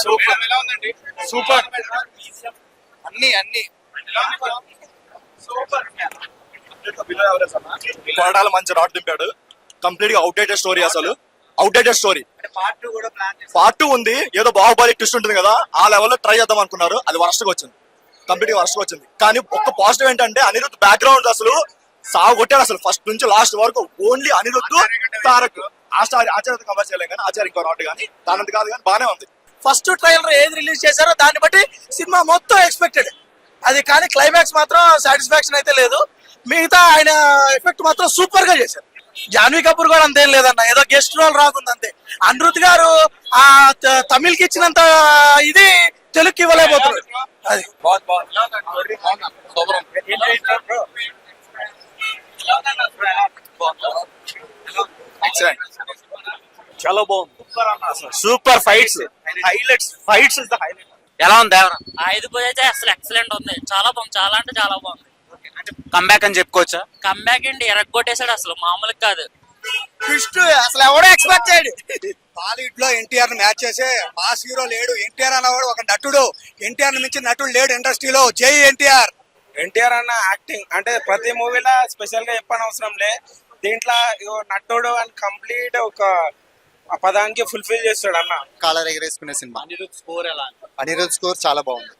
Super super అన్ని అన్ని కొరటాల మంచి రాడ్ దింపాడు. కంప్లీట్ గా అవుట్డేటెడ్ స్టోరీ, అసలు అవుట్డేటెడ్ స్టోరీ. పార్ట్ 2 ఉంది, ఏదో బాహుబలి ట్విస్ట్ ఉంటుంది కదా, ఆ లెవెల్లో ట్రై చేద్దాం అనుకున్నారు, అది వరస్ట్ గా వచ్చింది, కంప్లీట్ గా వరస్ట్ గా వచ్చింది. కానీ ఒక్క పాజిటివ్ ఏంటంటే అనిరుద్ధ్ బ్యాక్గ్రౌండ్ అసలు సాగు కొట్టాడు, అసలు ఫస్ట్ నుంచి లాస్ట్ వరకు ఓన్లీ అనిరుద్ధ్ తారక్. ఆచార్య కంపేర్ చేయలేం కానీ, ఆచార్య ఇంకో నాట్ కానీ దానంత కాదు కానీ బానే ఉంది. ఫస్ట్ ట్రైలర్ ఏది రిలీజ్ చేశారో దాన్ని బట్టి సినిమా మొత్తం ఎక్స్పెక్టెడ్ అది, కానీ క్లైమాక్స్ మాత్రం సాటిస్ఫాక్షన్ అయితే లేదు. మిగతా ఆయన ఎఫెక్ట్ మాత్రం సూపర్ గా చేశారు. జాన్వీ కపూర్ కూడా అంతేం లేదన్న, ఏదో గెస్ట్ రోల్ రాకుంది అంతే. అనిరుద్ధ్ గారు ఆ తమిళ్ కి ఇచ్చినంత ఇది తెలుగుకి ఇవ్వలేకపోతున్నారు. అది చాలా బాగుంది, super fights, fights is the highlight. ఎలా ఉంది దేవర? 5 అయితే అసలు ఎక్సలెంట్ ఉంది, చాలా బాగుంది, చాలా అంటే చాలా బాగుంది. కంబ్యాక్ అని చెప్పుకోవచ్చా? కంబ్యాక్ అండి, ఎరగొట్టేశాడు, అసలు మామూలుగా కాదు. ట్విస్ట్ అసలు ఎవడో ఎక్స్పెక్ట్ చేయడు. బాలీవుడ్ లో ఎన్టీఆర్ మ్యాచ్ చేసే మాస్ హీరో లేడు. ఎన్టీఆర్ అన్నవాడు ఒక నటుడు, ఎన్టీఆర్ మించిన నటుడు లేడు ఇండస్ట్రీలో. జై ఎన్టీఆర్. ఎన్టీఆర్ అన్న యాక్టింగ్ అంటే ప్రతి మూవీలో స్పెషల్ గా చెప్పని అవసరం లే, దీంట్లో నటుడు అని కంప్లీట్ ఒక ఆ పదానికి ఫుల్ఫిల్ చేస్తాడు అన్న. కాలర్ ఎగరేసుకునే సినిమా. అనిరుద్ధ్ స్కోర్ ఎలా? అనిరుద్ధ్ స్కోర్ చాలా బాగుంది.